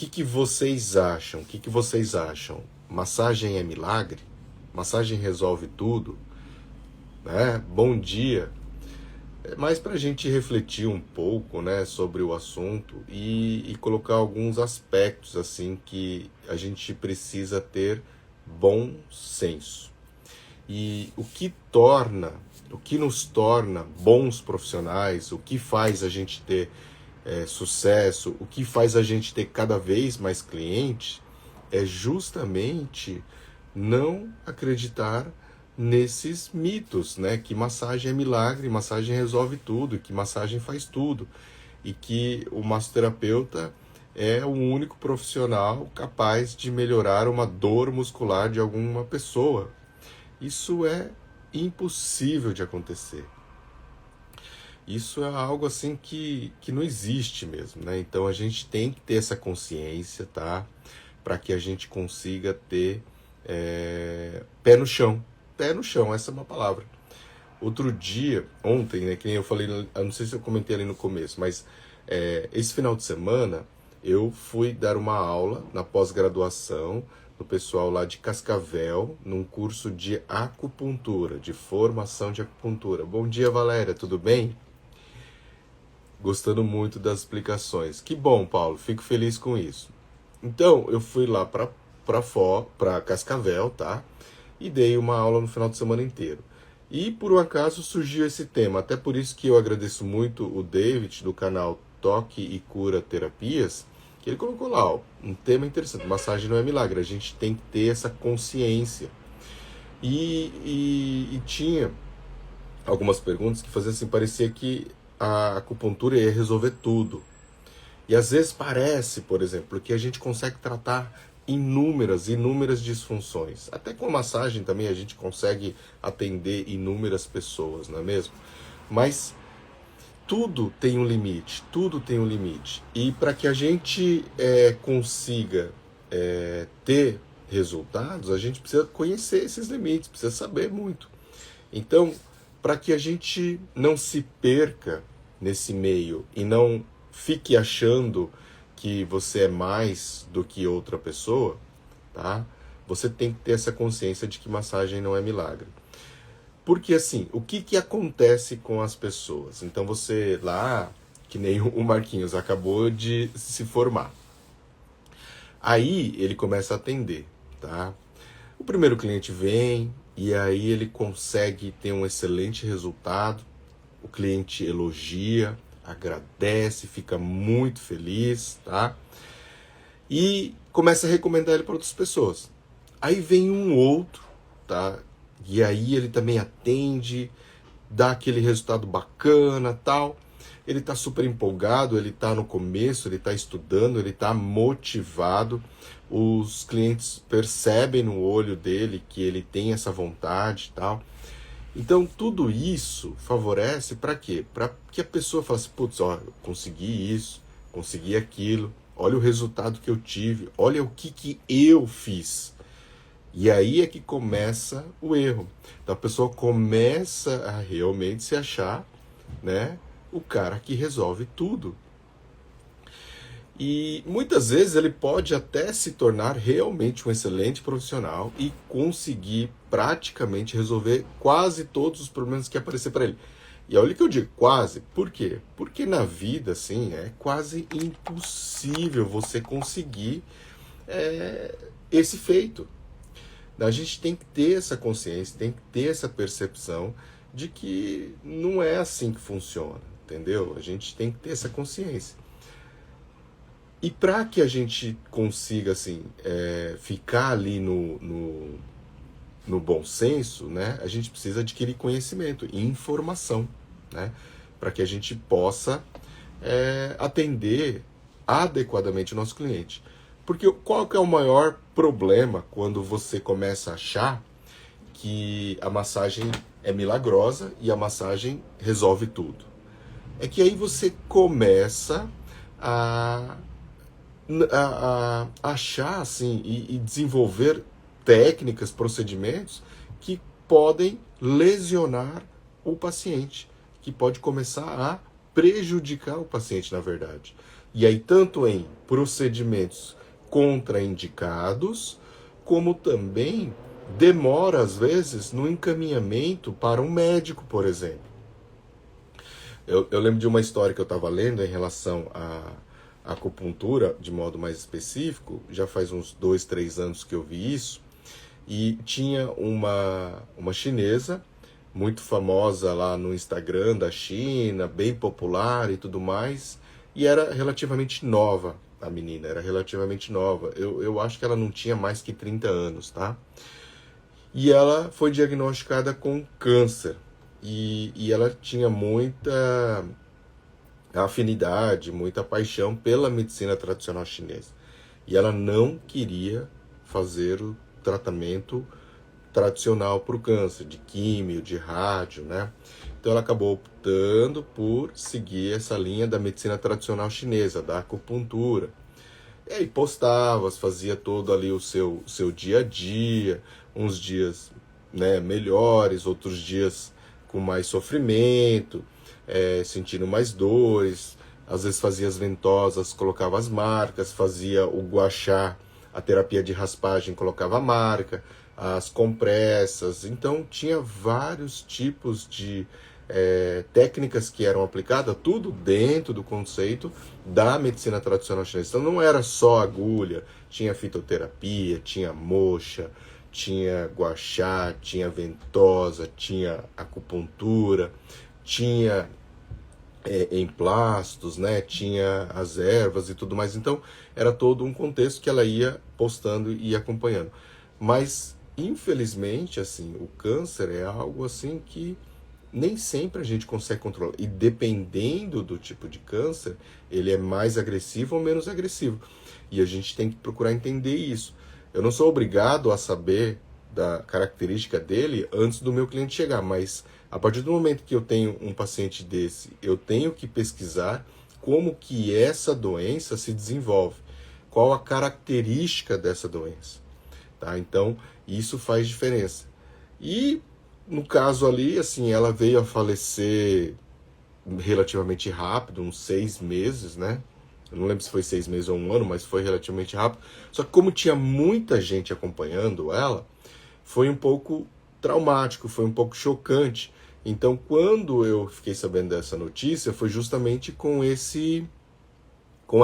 que vocês acham? O que vocês acham? Massagem é milagre? Massagem resolve tudo? Né? Bom dia. É mais para a gente refletir um pouco, né, sobre o assunto e colocar alguns aspectos assim que a gente precisa ter bom senso. E o que nos torna bons profissionais, o que faz a gente ter sucesso, o que faz a gente ter cada vez mais clientes, é justamente não acreditar nesses mitos, né? Que massagem é milagre, massagem resolve tudo, que massagem faz tudo e que o massoterapeuta é o único profissional capaz de melhorar uma dor muscular de alguma pessoa. Isso é impossível de acontecer. Isso é algo assim que não existe mesmo, né? Então a gente tem que ter essa consciência, tá? Para que a gente consiga ter pé no chão. Pé no chão, essa é uma palavra. Outro dia, ontem, né, que nem eu falei, eu não sei se eu comentei ali no começo, mas esse final de semana eu fui dar uma aula na pós-graduação do pessoal lá de Cascavel, num curso de acupuntura, de formação de acupuntura. Bom dia, Valéria, tudo bem? Gostando muito das explicações. Que bom, Paulo, fico feliz com isso. Então, eu fui lá para Cascavel, tá? E dei uma aula no final de semana inteiro. E por um acaso surgiu esse tema, até por isso que eu agradeço muito o David do canal Toque e Cura Terapias, que ele colocou lá, ó, um tema interessante, massagem não é milagre, a gente tem que ter essa consciência. E tinha algumas perguntas que faziam assim, parecia que a acupuntura ia resolver tudo. E às vezes parece, por exemplo, que a gente consegue tratar inúmeras disfunções. Até com a massagem também a gente consegue atender inúmeras pessoas, não é mesmo? Mas tudo tem um limite, tudo tem um limite. E para que a gente consiga ter resultados, a gente precisa conhecer esses limites, precisa saber muito. Então, para que a gente não se perca nesse meio e não fique achando que você é mais do que outra pessoa, tá? Você tem que ter essa consciência de que massagem não é milagre. Porque assim, o que acontece com as pessoas? Então você lá, que nem o Marquinhos, acabou de se formar. Aí ele começa a atender, tá? O primeiro cliente vem e aí ele consegue ter um excelente resultado. O cliente elogia, agradece, fica muito feliz, tá? E começa a recomendar ele para outras pessoas. Aí vem um outro, tá? E aí ele também atende, dá aquele resultado bacana, tal. Ele tá super empolgado, ele tá no começo, ele tá estudando, ele tá motivado. Os clientes percebem no olho dele que ele tem essa vontade, tal. Então tudo isso favorece para quê? Para que a pessoa fale assim, putz, ó, eu consegui isso, consegui aquilo, olha o resultado que eu tive, olha o que eu fiz. E aí é que começa o erro. Então a pessoa começa a realmente se achar, né, o cara que resolve tudo. E muitas vezes ele pode até se tornar realmente um excelente profissional e conseguir praticamente resolver quase todos os problemas que aparecer para ele. E olha que eu digo quase, por quê? Porque na vida, assim, é quase impossível você conseguir esse feito. A gente tem que ter essa consciência, tem que ter essa percepção de que não é assim que funciona, entendeu? A gente tem que ter essa consciência. E para que a gente consiga assim ficar ali no bom senso, né, a gente precisa adquirir conhecimento e informação, né, para que a gente possa atender adequadamente o nosso cliente. Porque qual que é o maior problema quando você começa a achar que a massagem é milagrosa e a massagem resolve tudo? É que aí você começa a achar assim e desenvolver técnicas, procedimentos que podem lesionar o paciente, que pode começar a prejudicar o paciente, na verdade. E aí, tanto em procedimentos contraindicados, como também demora, às vezes, no encaminhamento para um médico, por exemplo. Eu lembro de uma história que eu estava lendo em relação à acupuntura, de modo mais específico, já faz uns 2, 3 anos que eu vi isso, e tinha uma chinesa, muito famosa lá no Instagram da China, bem popular e tudo mais, e era relativamente nova, a menina, era relativamente nova. Eu acho que ela não tinha mais que 30 anos, tá? E ela foi diagnosticada com câncer. E ela tinha muita afinidade, muita paixão pela medicina tradicional chinesa. E ela não queria fazer o tratamento tradicional para o câncer, de químio, de rádio, né? Então ela acabou optando por seguir essa linha da medicina tradicional chinesa, da acupuntura. E aí postava, fazia todo ali o seu dia a dia, uns dias, né, melhores, outros dias com mais sofrimento, sentindo mais dores, às vezes fazia as ventosas, colocava as marcas, fazia o gua sha, a terapia de raspagem, colocava a marca, as compressas. Então tinha vários tipos de técnicas que eram aplicadas, tudo dentro do conceito da medicina tradicional chinesa. Então não era só agulha, tinha fitoterapia, tinha moxa, tinha gua sha, tinha ventosa, tinha acupuntura, tinha emplastos, né? Tinha as ervas e tudo mais. Então era todo um contexto que ela ia postando e acompanhando. Mas infelizmente, assim, o câncer é algo assim que nem sempre a gente consegue controlar. E dependendo do tipo de câncer, ele é mais agressivo ou menos agressivo. E a gente tem que procurar entender isso. Eu não sou obrigado a saber da característica dele antes do meu cliente chegar, mas a partir do momento que eu tenho um paciente desse, eu tenho que pesquisar como que essa doença se desenvolve, qual a característica dessa doença, tá? Então, isso faz diferença. E no caso ali, assim, ela veio a falecer relativamente rápido, uns 6 meses, né? Eu não lembro se foi 6 meses ou um ano, mas foi relativamente rápido. Só que como tinha muita gente acompanhando ela, foi um pouco traumático, foi um pouco chocante. Então, quando eu fiquei sabendo dessa notícia, foi justamente com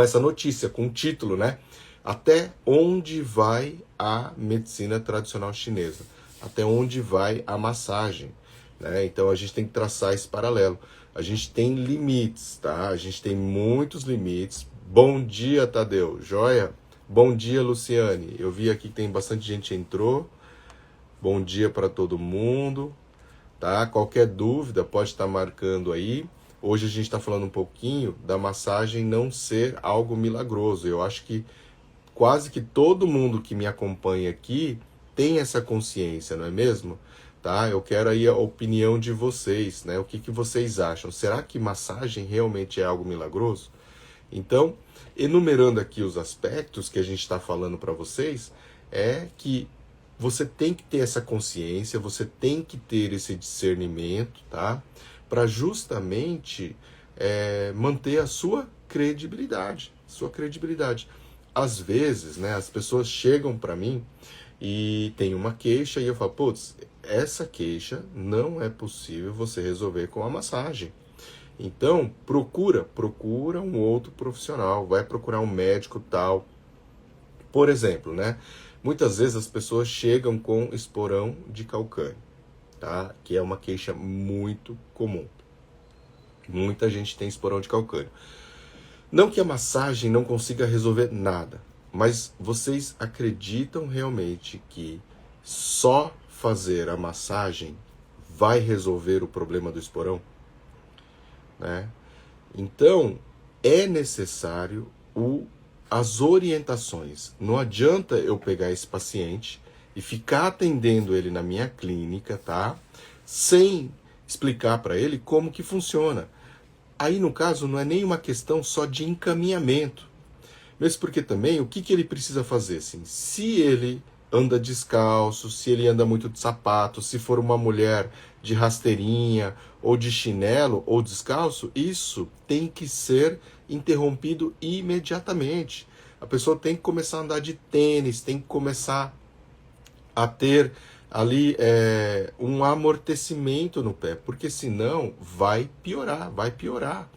essa notícia, com o título, né? Até onde vai a medicina tradicional chinesa? Até onde vai a massagem? Né? Então a gente tem que traçar esse paralelo. A gente tem limites, tá? A gente tem muitos limites. Bom dia, Tadeu. Joia? Bom dia, Luciane. Eu vi aqui que tem bastante gente que entrou. Bom dia para todo mundo. Tá? Qualquer dúvida pode estar marcando aí. Hoje a gente está falando um pouquinho da massagem não ser algo milagroso. Eu acho que quase que todo mundo que me acompanha aqui tem essa consciência, não é mesmo? Tá? Eu quero aí a opinião de vocês, né? O que vocês acham? Será que massagem realmente é algo milagroso? Então, enumerando aqui os aspectos que a gente está falando para vocês, é que você tem que ter essa consciência, você tem que ter esse discernimento, tá? Para justamente manter a sua credibilidade, Às vezes, né, as pessoas chegam para mim e tem uma queixa e eu falo, putz, essa queixa não é possível você resolver com a massagem. Então, procura um outro profissional, vai procurar um médico tal. Por exemplo, né? Muitas vezes as pessoas chegam com esporão de calcânio, tá? Que é uma queixa muito comum. Muita gente tem esporão de calcânio. Não que a massagem não consiga resolver nada, mas vocês acreditam realmente que só fazer a massagem vai resolver o problema do esporão? Né? Então, é necessário as orientações. Não adianta eu pegar esse paciente e ficar atendendo ele na minha clínica, tá? Sem explicar para ele como que funciona. Aí, no caso, não é nem uma questão só de encaminhamento. Mesmo porque também, o que ele precisa fazer? Assim, se ele anda descalço, se ele anda muito de sapato, se for uma mulher de rasteirinha, ou de chinelo, ou descalço, isso tem que ser interrompido imediatamente. A pessoa tem que começar a andar de tênis, tem que começar a ter ali um amortecimento no pé, porque senão vai piorar, vai piorar.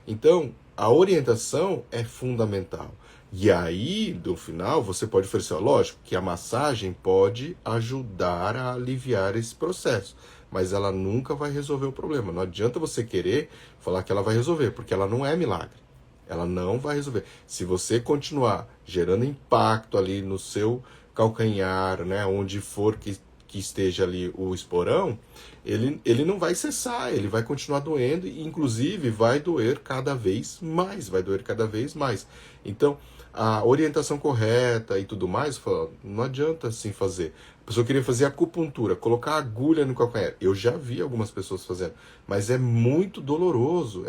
Então, a orientação é fundamental. E aí, no final, você pode oferecer, ó, lógico, que a massagem pode ajudar a aliviar esse processo, mas ela nunca vai resolver o problema. Não adianta você querer falar que ela vai resolver, porque ela não é milagre. Ela não vai resolver. Se você continuar gerando impacto ali no seu calcanhar, né, onde for que esteja ali o esporão, ele não vai cessar, ele vai continuar doendo e inclusive vai doer cada vez mais, vai doer cada vez mais. Então, a orientação correta e tudo mais, não adianta assim fazer. A pessoa queria fazer acupuntura, colocar agulha no calcanhar. Eu já vi algumas pessoas fazendo, mas é muito doloroso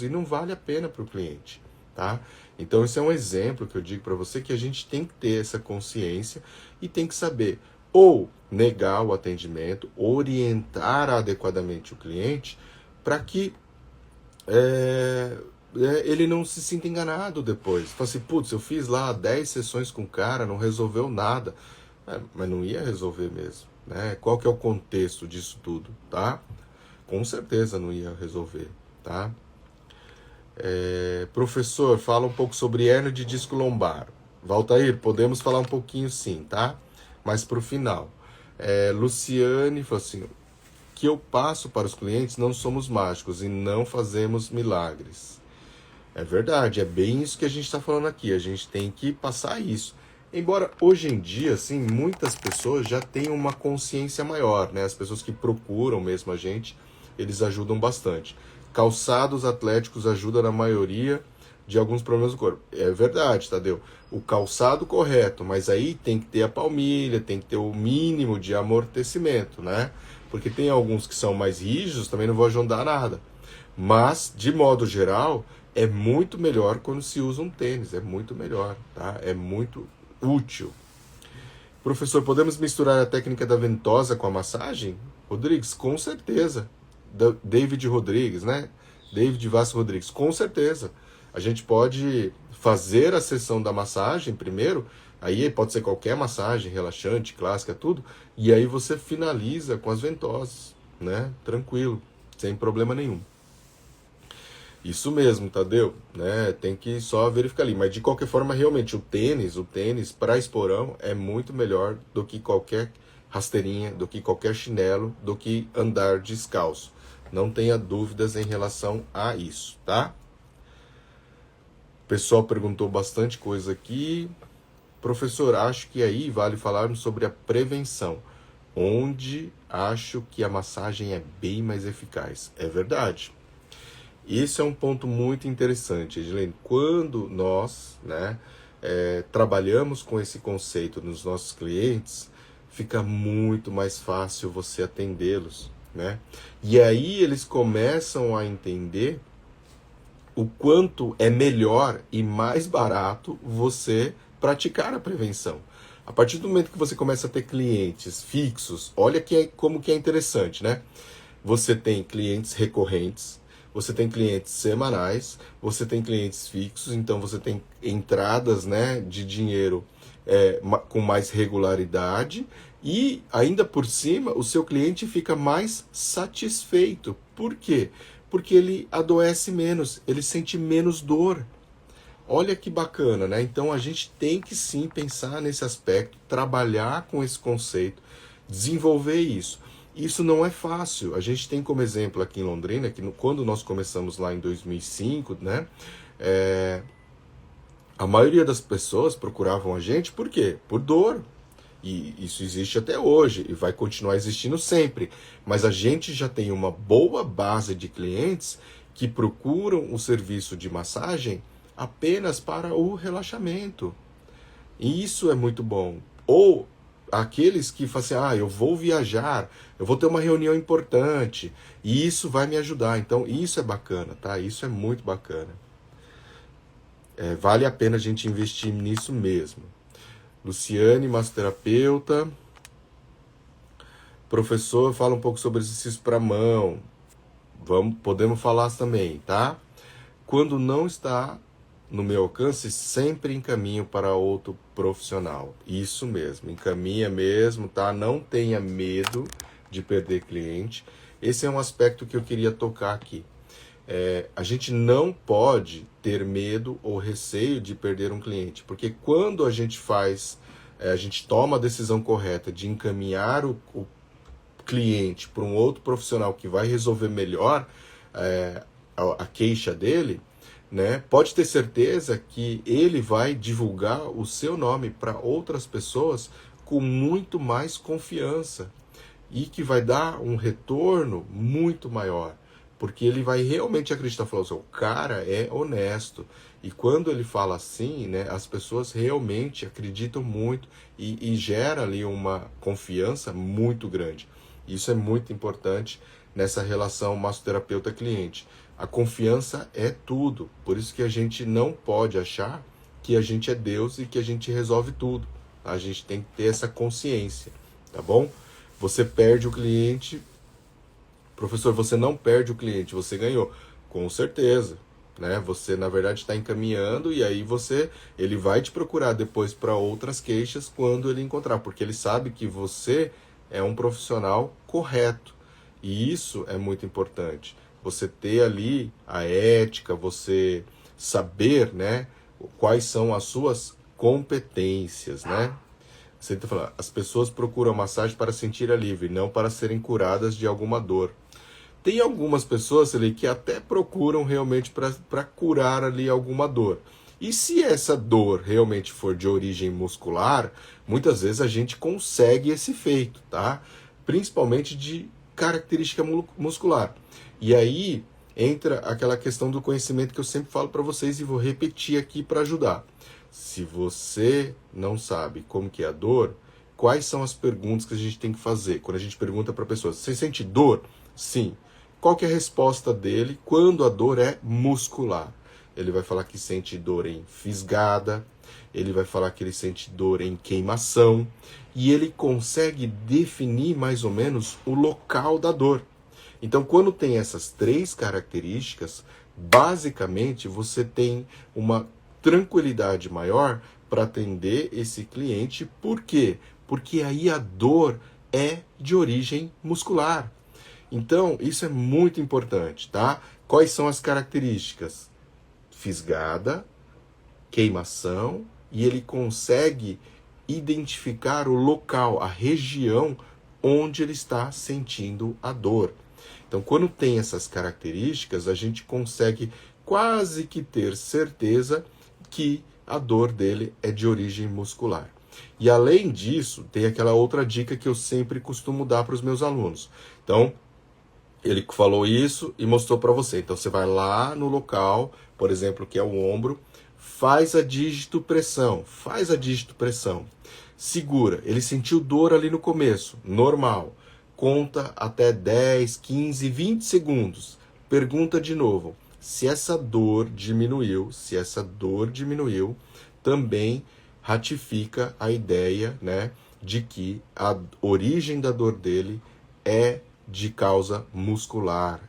e não vale a pena para o cliente, tá? Então, esse é um exemplo que eu digo para você que a gente tem que ter essa consciência e tem que saber ou negar o atendimento, orientar adequadamente o cliente para que ele não se sinta enganado depois. Fala assim, putz, eu fiz lá 10 sessões com o cara, não resolveu nada. Mas não ia resolver mesmo, né? Qual que é o contexto disso tudo, tá? Com certeza não ia resolver, tá? Professor, fala um pouco sobre hernia de disco lombar. Valtair, podemos falar um pouquinho sim, tá? Mas pro final. Luciane falou assim, que eu passo para os clientes, não somos mágicos e não fazemos milagres. É verdade, é bem isso que a gente está falando aqui, a gente tem que passar isso. Embora hoje em dia, assim, muitas pessoas já tenham uma consciência maior, né? As pessoas que procuram mesmo a gente, eles ajudam bastante. Calçados atléticos ajudam na maioria de alguns problemas do corpo. É verdade, Tadeu. O calçado correto, mas aí tem que ter a palmilha, tem que ter o mínimo de amortecimento, né? Porque tem alguns que são mais rígidos, também não vão ajudar nada. Mas, de modo geral, é muito melhor quando se usa um tênis, é muito melhor, tá? É muito útil. Professor, podemos misturar a técnica da ventosa com a massagem? Rodrigues, com certeza. David Rodrigues, né? David Vasco Rodrigues, com certeza. A gente pode fazer a sessão da massagem primeiro, aí pode ser qualquer massagem, relaxante, clássica, tudo, e aí você finaliza com as ventosas, né? Tranquilo, sem problema nenhum. Isso mesmo, Tadeu, né? Tem que só verificar ali. Mas de qualquer forma, realmente, o tênis para esporão é muito melhor do que qualquer rasteirinha, do que qualquer chinelo, do que andar descalço. Não tenha dúvidas em relação a isso, tá? O pessoal perguntou bastante coisa aqui. Professor, acho que aí vale falarmos sobre a prevenção, onde acho que a massagem é bem mais eficaz. É verdade. Isso é um ponto muito interessante, Edilene. Quando nós, né, trabalhamos com esse conceito nos nossos clientes, fica muito mais fácil você atendê-los, né? E aí eles começam a entender o quanto é melhor e mais barato você praticar a prevenção. A partir do momento que você começa a ter clientes fixos, olha como que é interessante, né? Você tem clientes recorrentes, você tem clientes semanais, você tem clientes fixos, então você tem entradas, né, de dinheiro com mais regularidade e ainda por cima o seu cliente fica mais satisfeito. Por quê? Porque ele adoece menos, ele sente menos dor. Olha que bacana, né? Então a gente tem que sim pensar nesse aspecto, trabalhar com esse conceito, desenvolver isso. Isso não é fácil. A gente tem como exemplo aqui em Londrina, que quando nós começamos lá em 2005, né? A maioria das pessoas procuravam a gente por quê? Por dor. E isso existe até hoje e vai continuar existindo sempre. Mas a gente já tem uma boa base de clientes que procuram o serviço de massagem apenas para o relaxamento. E isso é muito bom. Ou aqueles que falam assim, eu vou viajar, eu vou ter uma reunião importante, e isso vai me ajudar. Então, isso é bacana, tá? Isso é muito bacana. Vale a pena a gente investir nisso mesmo. Luciane, massoterapeuta. Professor, fala um pouco sobre exercício para mão. Podemos falar também, tá? Quando não está no meu alcance, sempre encaminho para outro profissional. Isso mesmo, encaminha mesmo, tá? Não tenha medo de perder cliente. Esse é um aspecto que eu queria tocar aqui. A gente não pode ter medo ou receio de perder um cliente, porque quando a gente a gente toma a decisão correta de encaminhar o cliente para um outro profissional que vai resolver melhor a queixa dele, né? Pode ter certeza que ele vai divulgar o seu nome para outras pessoas com muito mais confiança e que vai dar um retorno muito maior, porque ele vai realmente acreditar, falar assim, o cara é honesto. E quando ele fala assim, né, as pessoas realmente acreditam muito e gera ali uma confiança muito grande. Isso é muito importante nessa relação massoterapeuta-cliente. A confiança é tudo. Por isso que a gente não pode achar que a gente é Deus e que a gente resolve tudo. A gente tem que ter essa consciência, tá bom? Você perde o cliente. Professor, você não perde o cliente, você ganhou. Com certeza, né? Você, na verdade, está encaminhando e aí ele vai te procurar depois para outras queixas quando ele encontrar, porque ele sabe que você é um profissional correto. E isso é muito importante. Você ter ali a ética, você saber, né, quais são as suas competências, né? Você está falando, as pessoas procuram massagem para sentir alívio, não para serem curadas de alguma dor. Tem algumas pessoas ali que até procuram realmente para curar ali alguma dor. E se essa dor realmente for de origem muscular, muitas vezes a gente consegue esse efeito, tá? Principalmente de característica muscular. E aí entra aquela questão do conhecimento que eu sempre falo para vocês e vou repetir aqui para ajudar. Se você não sabe como que é a dor, quais são as perguntas que a gente tem que fazer? Quando a gente pergunta para a pessoa, você sente dor? Sim. Qual que é a resposta dele quando a dor é muscular? Ele vai falar que sente dor em fisgada, ele vai falar que ele sente dor em queimação, e ele consegue definir mais ou menos o local da dor. Então, quando tem essas três características, basicamente você tem uma tranquilidade maior para atender esse cliente. Por quê? Porque aí a dor é de origem muscular. Então, isso é muito importante, tá? Quais são as características? Fisgada, queimação, e ele consegue identificar o local, a região onde ele está sentindo a dor. Então, quando tem essas características, a gente consegue quase que ter certeza que a dor dele é de origem muscular. E além disso, tem aquela outra dica que eu sempre costumo dar para os meus alunos. Então, ele falou isso e mostrou para você. Então você vai lá no local, por exemplo, que é o ombro, faz a dígito pressão, segura. Ele sentiu dor ali no começo, normal. Conta até 10, 15, 20 segundos. Pergunta de novo. Se essa dor diminuiu, também ratifica a ideia, né, de que a origem da dor dele é de causa muscular,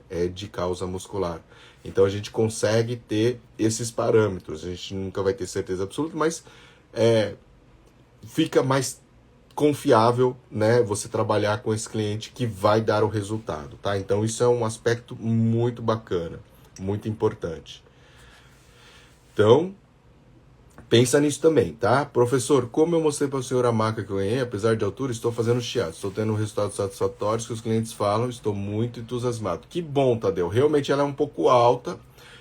Então a gente consegue ter esses parâmetros. A gente nunca vai ter certeza absoluta, mas fica mais confiável, né, você trabalhar com esse cliente que vai dar o resultado, tá? Então isso é um aspecto muito bacana, muito importante. Então, pensa nisso também, tá? Professor, como eu mostrei para o senhor a maca que eu ganhei, apesar de altura, estou fazendo chiado. Estou tendo resultados satisfatórios que os clientes falam, estou muito entusiasmado. Que bom, Tadeu. Realmente ela é um pouco alta,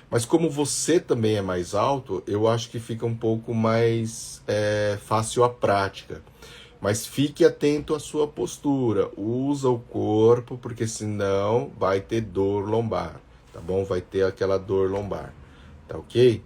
mas como você também é mais alto, eu acho que fica um pouco mais fácil a prática. Mas fique atento à sua postura. Usa o corpo, porque senão vai ter dor lombar, tá bom? Vai ter aquela dor lombar, tá ok?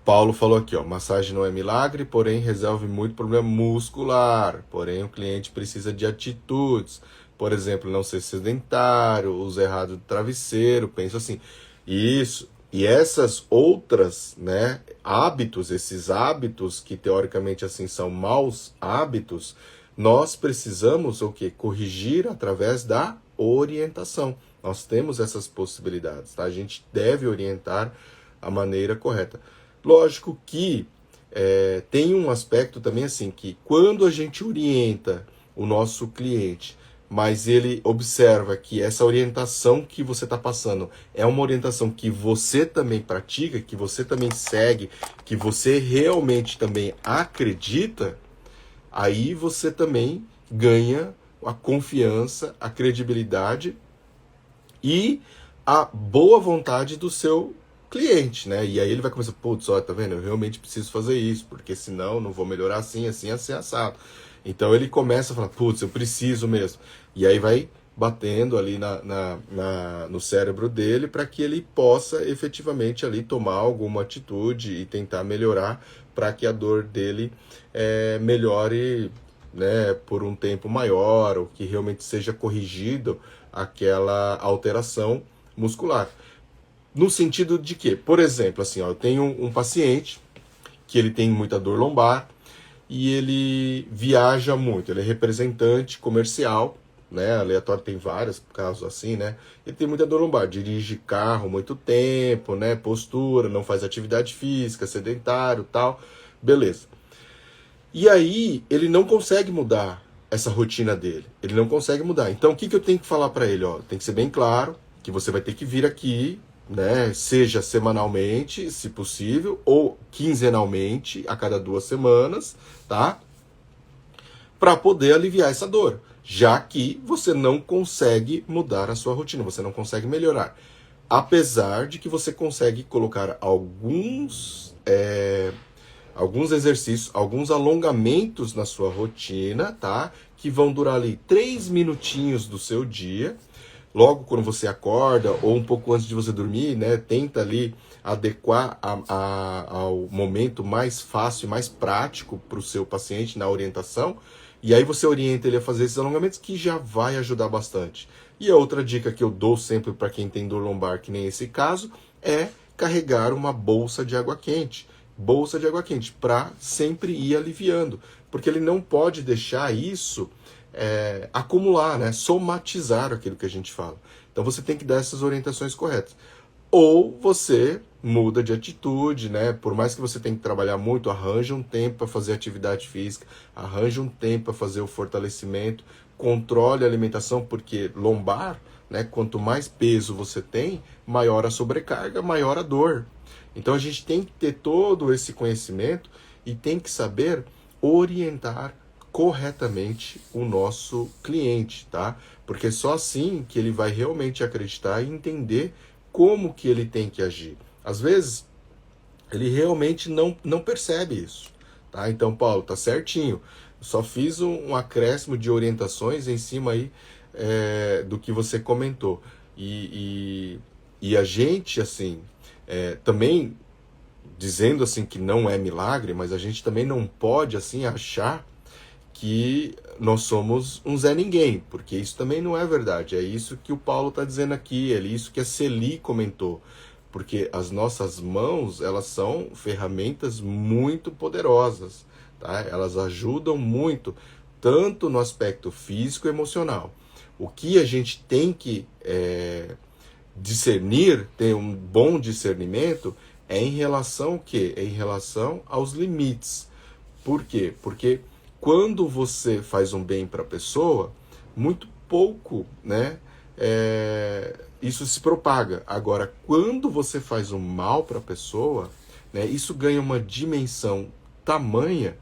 Paulo falou aqui, ó, massagem não é milagre, porém resolve muito problema muscular. Porém, o cliente precisa de atitudes. Por exemplo, não ser sedentário, uso errado do travesseiro, penso assim. Isso. E essas outras, né, esses hábitos que teoricamente assim são maus hábitos, nós precisamos o quê? Corrigir através da orientação. Nós temos essas possibilidades, tá? A gente deve orientar a maneira correta. Lógico que tem um aspecto também assim, que quando a gente orienta o nosso cliente, mas ele observa que essa orientação que você está passando é uma orientação que você também pratica, que você também segue, que você realmente também acredita, aí você também ganha a confiança, a credibilidade e a boa vontade do seu cliente, né? E aí ele vai começar, putz, ó, tá vendo? Eu realmente preciso fazer isso, porque senão não vou melhorar assim, assim, assim, assado. Então ele começa a falar, putz, eu preciso mesmo. E aí vai batendo ali no cérebro dele para que ele possa efetivamente ali tomar alguma atitude e tentar melhorar para que a dor dele melhore, né, por um tempo maior, ou que realmente seja corrigido aquela alteração muscular. No sentido de que, por exemplo, assim, ó, eu tenho um paciente que ele tem muita dor lombar e ele viaja muito, ele é representante comercial, né, aleatório, tem vários casos assim, né, ele tem muita dor lombar, dirige carro muito tempo, né, postura, não faz atividade física, sedentário, tal, beleza. E aí ele não consegue mudar essa rotina dele, ele não consegue mudar. Então o que eu tenho que falar para ele? Ó, tem que ser bem claro que você vai ter que vir aqui, né, seja semanalmente, se possível, ou quinzenalmente, a cada 2 semanas, tá? Para poder aliviar essa dor, já que você não consegue mudar a sua rotina, você não consegue melhorar. Apesar de que você consegue colocar alguns exercícios, alguns alongamentos na sua rotina, tá? Que vão durar ali 3 minutinhos do seu dia, logo quando você acorda ou um pouco antes de você dormir, né? Tenta ali adequar ao momento mais fácil, mais prático para o seu paciente na orientação. E aí você orienta ele a fazer esses alongamentos, que já vai ajudar bastante. E a outra dica que eu dou sempre para quem tem dor lombar, que nem esse caso, é carregar uma bolsa de água quente. Bolsa de água quente, para sempre ir aliviando. Porque ele não pode deixar isso acumular, né? Somatizar aquilo que a gente fala. Então você tem que dar essas orientações corretas. Ou você muda de atitude, né? Por mais que você tenha que trabalhar muito, arranja um tempo para fazer atividade física, arranja um tempo para fazer o fortalecimento, controle a alimentação, porque lombar, né? Quanto mais peso você tem, maior a sobrecarga, maior a dor. Então a gente tem que ter todo esse conhecimento e tem que saber orientar corretamente o nosso cliente, tá? Porque só assim que ele vai realmente acreditar e entender como que ele tem que agir. Às vezes, ele realmente não percebe isso, tá? Então, Paulo, tá certinho. Só fiz um acréscimo de orientações em cima aí do que você comentou. E a gente, assim, também, dizendo assim que não é milagre, mas a gente também não pode, assim, achar que nós somos um Zé Ninguém, porque isso também não é verdade. É isso que o Paulo está dizendo aqui, é isso que a Celi comentou. Porque as nossas mãos, elas são ferramentas muito poderosas, tá? Elas ajudam muito, tanto no aspecto físico e emocional. O que a gente tem que discernir, ter um bom discernimento, é em relação ao quê? É em relação aos limites. Por quê? Porque quando você faz um bem para a pessoa, muito pouco, né, isso se propaga. Agora, quando você faz um mal para a pessoa, né, isso ganha uma dimensão tamanha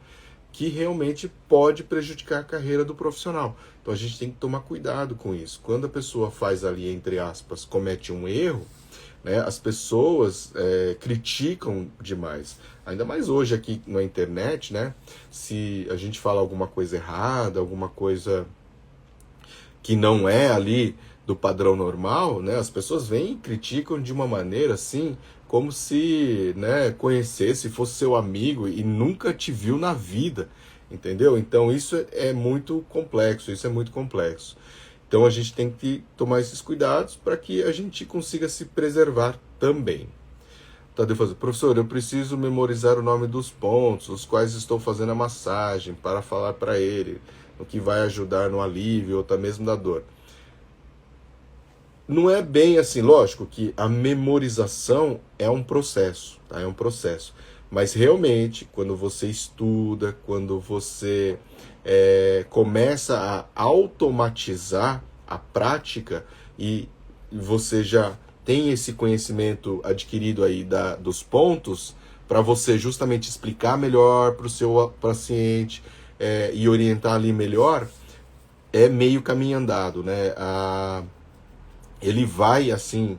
que realmente pode prejudicar a carreira do profissional. Então a gente tem que tomar cuidado com isso. Quando a pessoa faz ali, entre aspas, comete um erro, né, as pessoas criticam demais. Ainda mais hoje aqui na internet, né? Se a gente fala alguma coisa errada, alguma coisa que não é ali do padrão normal, né? As pessoas vêm e criticam de uma maneira assim, como se, né, conhecesse, fosse seu amigo e nunca te viu na vida, entendeu? Então isso é muito complexo, isso é muito complexo. Então a gente tem que tomar esses cuidados para que a gente consiga se preservar também. Tadeu fazendo, professor, eu preciso memorizar o nome dos pontos, os quais estou fazendo a massagem, para falar para ele, o que vai ajudar no alívio ou até mesmo da dor. Não é bem assim, lógico que a memorização é um processo, tá? É um processo. Mas realmente, quando você estuda, quando você começa a automatizar a prática e você já tem esse conhecimento adquirido aí dos pontos, para você justamente explicar melhor para o seu paciente e orientar ali melhor, é meio caminho andado, né? Ele vai, assim,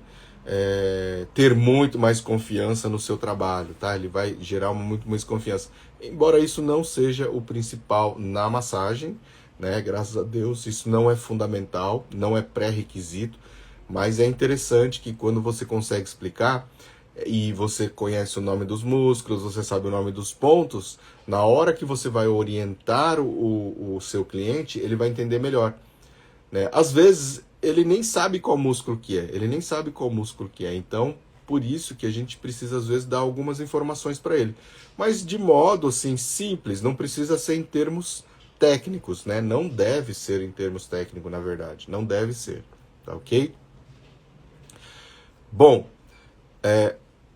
ter muito mais confiança no seu trabalho, tá? Ele vai gerar muito mais confiança. Embora isso não seja o principal na massagem, né? Graças a Deus, isso não é fundamental, não é pré-requisito, mas é interessante que quando você consegue explicar e você conhece o nome dos músculos, você sabe o nome dos pontos, na hora que você vai orientar o seu cliente, ele vai entender melhor, né? Às vezes ele nem sabe qual músculo que é, ele nem sabe qual músculo que é, então por isso que a gente precisa às vezes dar algumas informações para ele, mas de modo assim simples, não precisa ser em termos técnicos, né? Não deve ser em termos técnicos, na verdade, não deve ser, tá ok? Bom,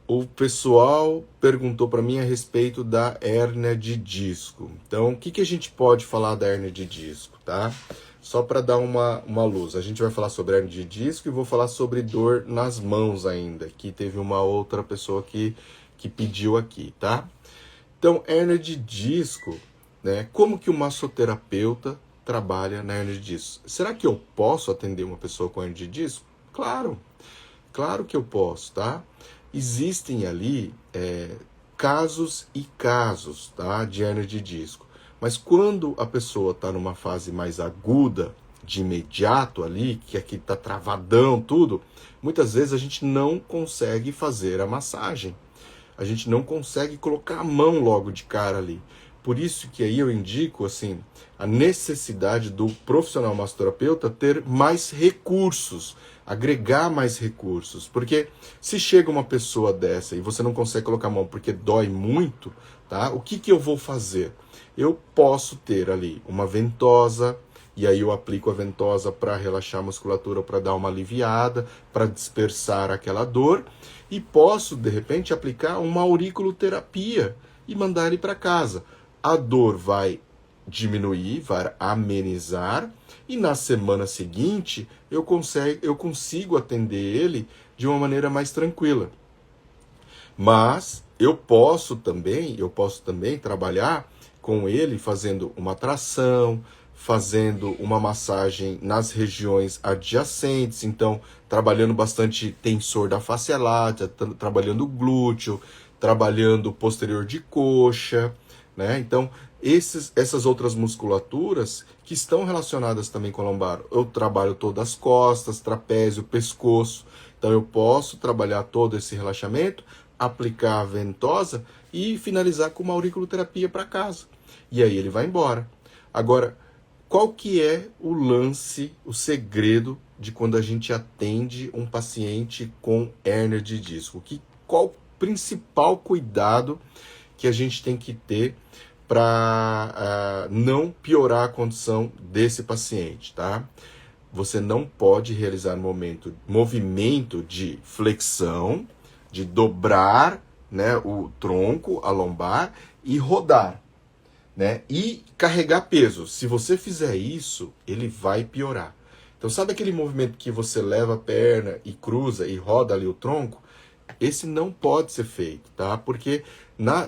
o pessoal perguntou para mim a respeito da hérnia de disco. Então, o que a gente pode falar da hérnia de disco, tá? Só para dar uma luz. A gente vai falar sobre hérnia de disco e vou falar sobre dor nas mãos ainda, que teve uma outra pessoa que pediu aqui, tá? Então, hérnia de disco, né? Como que o massoterapeuta trabalha na hérnia de disco? Será que eu posso atender uma pessoa com hérnia de disco? Claro, claro que eu posso, tá? Existem ali casos e casos, tá, de hérnia de disco. Mas quando a pessoa está numa fase mais aguda, de imediato ali, que aqui está travadão tudo, muitas vezes a gente não consegue fazer a massagem. A gente não consegue colocar a mão logo de cara ali. Por isso que aí eu indico assim, a necessidade do profissional massoterapeuta ter mais recursos, agregar mais recursos. Porque se chega uma pessoa dessa e você não consegue colocar a mão porque dói muito, tá? O que eu vou fazer? Eu posso ter ali uma ventosa, e aí eu aplico a ventosa para relaxar a musculatura, para dar uma aliviada, para dispersar aquela dor, e posso, de repente, aplicar uma auriculoterapia e mandar ele para casa. A dor vai diminuir, vai amenizar, e na semana seguinte eu consigo atender ele de uma maneira mais tranquila. Mas eu posso também trabalhar com ele fazendo uma tração, fazendo uma massagem nas regiões adjacentes, então trabalhando bastante tensor da face látea, trabalhando o glúteo, trabalhando o posterior de coxa, né? Então, essas outras musculaturas que estão relacionadas também com a lombar. Eu trabalho todas as costas, trapézio, pescoço. Então, eu posso trabalhar todo esse relaxamento, aplicar a ventosa e finalizar com uma auriculoterapia para casa. E aí ele vai embora. Agora, qual que é o lance, o segredo de quando a gente atende um paciente com hérnia de disco? Qual o principal cuidado que a gente tem que ter para não piorar a condição desse paciente, tá? Você não pode realizar movimento de flexão, de dobrar, né, o tronco, a lombar e rodar, né? E carregar peso. Se você fizer isso, ele vai piorar. Então, sabe aquele movimento que você leva a perna e cruza e roda ali o tronco? Esse não pode ser feito, tá? Porque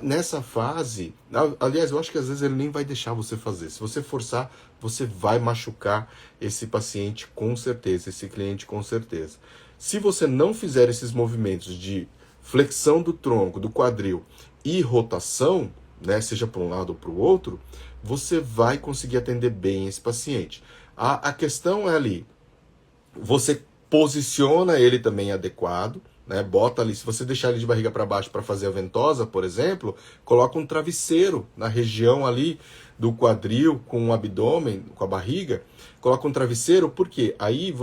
nessa fase, aliás, eu acho que às vezes ele nem vai deixar você fazer. Se você forçar, você vai machucar esse paciente com certeza, esse cliente com certeza. Se você não fizer esses movimentos de flexão do tronco, do quadril e rotação, né, seja para um lado ou para o outro, você vai conseguir atender bem esse paciente. A questão é ali, você posiciona ele também adequado, né? Bota ali, se você deixar ele de barriga para baixo para fazer a ventosa, por exemplo, coloca um travesseiro na região ali do quadril com o abdômen, com a barriga, coloca um travesseiro, porque aí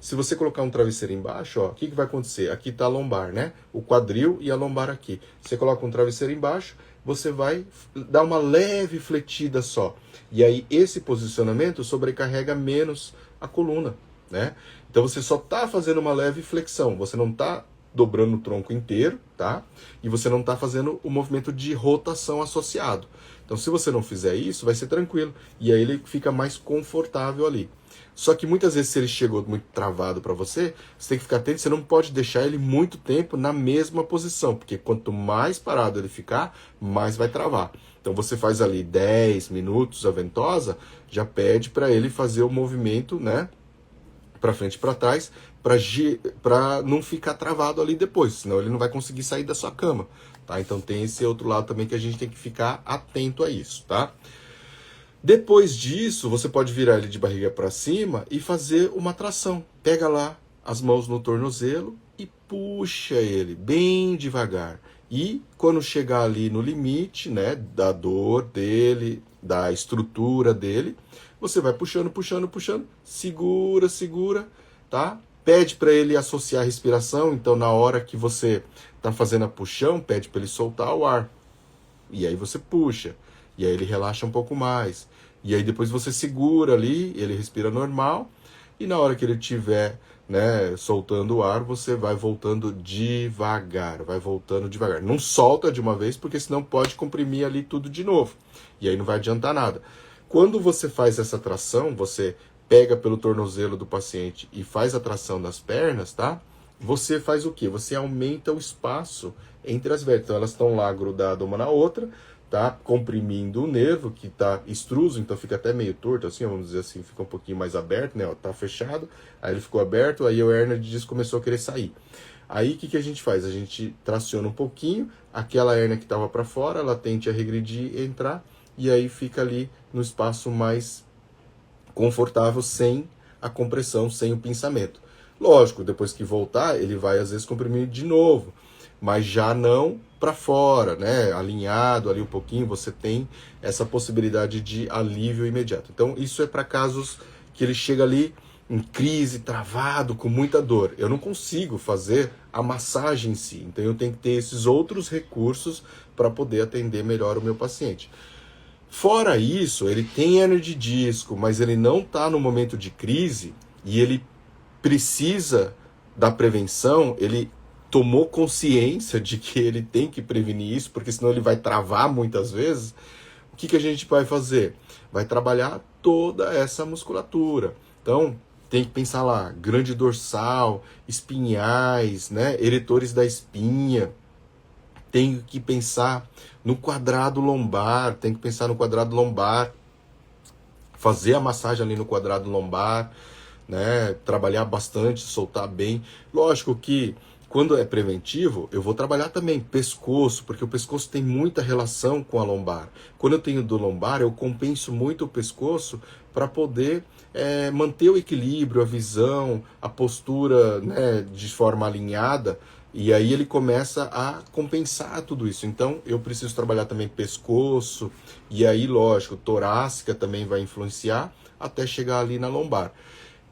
se você colocar um travesseiro embaixo, ó, o que vai acontecer? Aqui está a lombar, né? O quadril e a lombar aqui. Você coloca um travesseiro embaixo, você vai dar uma leve fletida só. E aí esse posicionamento sobrecarrega menos a coluna. né? Então você só está fazendo uma leve flexão, você não está dobrando o tronco inteiro, tá? E você não está fazendo o movimento de rotação associado. Então se você não fizer isso, vai ser tranquilo. E aí ele fica mais confortável ali. Só que muitas vezes se ele chegou muito travado para você, você tem que ficar atento, você não pode deixar ele muito tempo na mesma posição, porque quanto mais parado ele ficar, mais vai travar. Então você faz ali 10 minutos a ventosa, já pede para ele fazer o movimento, né, para frente e para trás, para não ficar travado ali depois, senão ele não vai conseguir sair da sua cama, tá? Então tem esse outro lado também que a gente tem que ficar atento a isso, tá? Depois disso, você pode virar ele de barriga para cima e fazer uma tração. Pega lá as mãos no tornozelo e puxa ele bem devagar. E quando chegar ali no limite, né, da dor dele, da estrutura dele, você vai puxando, puxando, puxando, segura, segura, tá? Pede para ele associar a respiração, então na hora que você tá fazendo a puxão, pede para ele soltar o ar. E aí você puxa, e aí ele relaxa um pouco mais. E aí depois você segura ali, ele respira normal, e na hora que ele estiver, né, soltando o ar, você vai voltando devagar, vai voltando devagar. Não solta de uma vez, porque senão pode comprimir ali tudo de novo. E aí não vai adiantar nada. Quando você faz essa tração, você pega pelo tornozelo do paciente e faz a tração nas pernas, tá? Você faz o quê? Você aumenta o espaço entre as vértebras. Então elas estão lá grudadas uma na outra, tá? Comprimindo o nervo, que tá extruso, então fica até meio torto, assim, vamos dizer assim, fica um pouquinho mais aberto, né? Ó, tá fechado, aí ele ficou aberto, aí o hérnia de disco começou a querer sair. Aí o que a gente faz? A gente traciona um pouquinho, aquela hérnia que estava para fora, ela tende a regredir e entrar, e aí fica ali no espaço mais confortável, sem a compressão, sem o pinçamento. Lógico, depois que voltar, ele vai às vezes comprimir de novo, mas já não para fora, né? Alinhado ali um pouquinho, você tem essa possibilidade de alívio imediato. Então, isso é para casos que ele chega ali em crise, travado, com muita dor. Eu não consigo fazer a massagem em si, então eu tenho que ter esses outros recursos para poder atender melhor o meu paciente. Fora isso, ele tem hérnia de disco, mas ele não está no momento de crise e ele precisa da prevenção, ele tomou consciência de que ele tem que prevenir isso, porque senão ele vai travar muitas vezes. O que a gente vai fazer? Vai trabalhar toda essa musculatura. Então, tem que pensar lá, grande dorsal, espinhais, né, eretores da espinha. Tem que pensar no quadrado lombar, tem que pensar no quadrado lombar, fazer a massagem ali no quadrado lombar, né, trabalhar bastante, soltar bem. Lógico que quando é preventivo, eu vou trabalhar também pescoço, porque o pescoço tem muita relação com a lombar. Quando eu tenho dor lombar, eu compenso muito o pescoço para poder manter o equilíbrio, a visão, a postura, né, de forma alinhada, e aí ele começa a compensar tudo isso. Então eu preciso trabalhar também pescoço, e aí, lógico, torácica também vai influenciar, até chegar ali na lombar.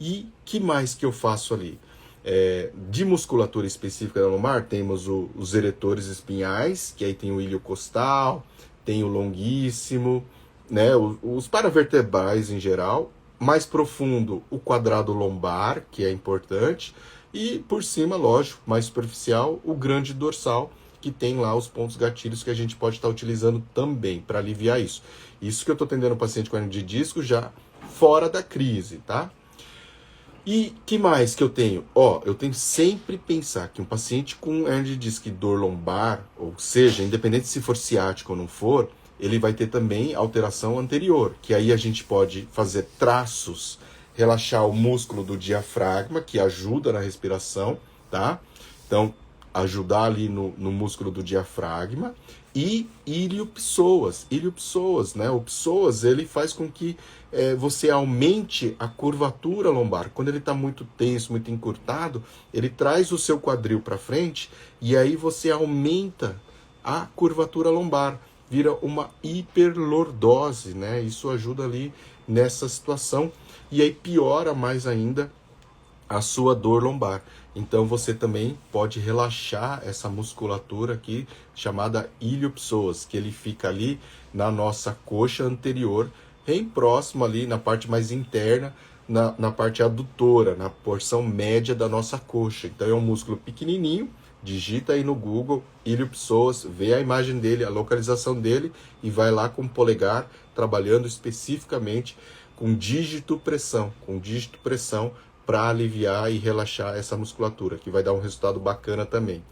E que mais que eu faço ali? De musculatura específica da lombar, temos os eretores espinhais, que aí tem o ilho costal, tem o longuíssimo, né, os paravertebrais em geral. Mais profundo, o quadrado lombar, que é importante. E por cima, lógico, mais superficial, o grande dorsal, que tem lá os pontos gatilhos que a gente pode estar utilizando também para aliviar isso. Isso que eu estou atendendo o paciente com hérnia de disco já fora da crise, tá? E que mais que eu tenho? Eu tenho sempre pensar que um paciente com hérnia de disco e dor lombar, ou seja, independente se for ciático ou não for, ele vai ter também alteração anterior, que aí a gente pode fazer traços, relaxar o músculo do diafragma, que ajuda na respiração, tá? Então, ajudar ali no músculo do diafragma, e iliopsoas, né? O psoas, ele faz com que você aumente a curvatura lombar. Quando ele está muito tenso, muito encurtado, ele traz o seu quadril para frente, e aí você aumenta a curvatura lombar, vira uma hiperlordose, né? Isso ajuda ali nessa situação, e aí piora mais ainda a sua dor lombar. Então você também pode relaxar essa musculatura aqui, chamada iliopsoas, que ele fica ali na nossa coxa anterior, bem próximo ali na parte mais interna na parte adutora, na porção média da nossa coxa. Então é um músculo pequenininho. Digita aí no Google, iliopsoas, vê a imagem dele, a localização dele e vai lá com o polegar, trabalhando especificamente com dígito pressão, para aliviar e relaxar essa musculatura, que vai dar um resultado bacana também.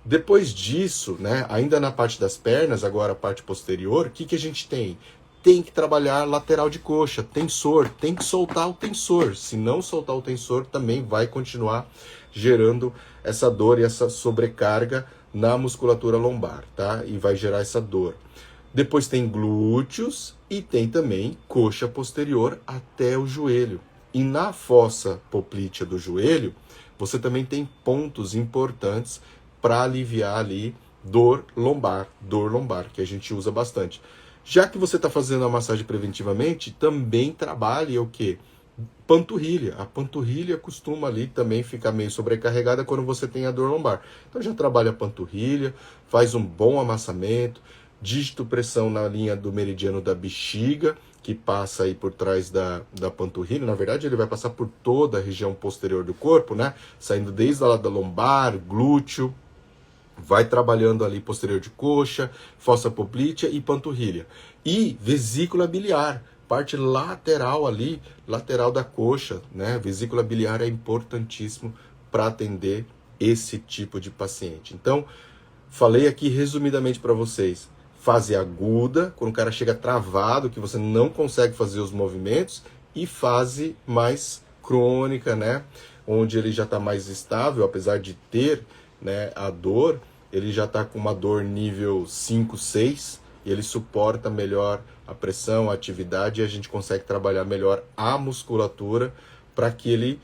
Depois disso, né, ainda na parte das pernas, agora a parte posterior, o que a gente tem? Tem que trabalhar lateral de coxa, tensor, tem que soltar o tensor. Se não soltar o tensor, também vai continuar gerando essa dor e essa sobrecarga na musculatura lombar, tá? E vai gerar essa dor. Depois tem glúteos e tem também coxa posterior até o joelho. E na fossa poplítea do joelho, você também tem pontos importantes para aliviar ali dor lombar, que a gente usa bastante. Já que você está fazendo a massagem preventivamente, também trabalhe o quê? Panturrilha. A panturrilha costuma ali também ficar meio sobrecarregada quando você tem a dor lombar. Então já trabalha a panturrilha, faz um bom amassamento, dígito pressão na linha do meridiano da bexiga, que passa aí por trás da panturrilha. Na verdade, ele vai passar por toda a região posterior do corpo, né? Saindo desde lá da lombar, glúteo, vai trabalhando ali posterior de coxa, fossa poplítea e panturrilha. E vesícula biliar, parte lateral ali, lateral da coxa, né? Vesícula biliar é importantíssimo para atender esse tipo de paciente. Então, falei aqui resumidamente para vocês. Fase aguda, quando o cara chega travado, que você não consegue fazer os movimentos, e fase mais crônica, né? Onde ele já está mais estável, apesar de ter, né, a dor, ele já está com uma dor nível 5, 6, e ele suporta melhor a pressão, a atividade, e a gente consegue trabalhar melhor a musculatura para que ele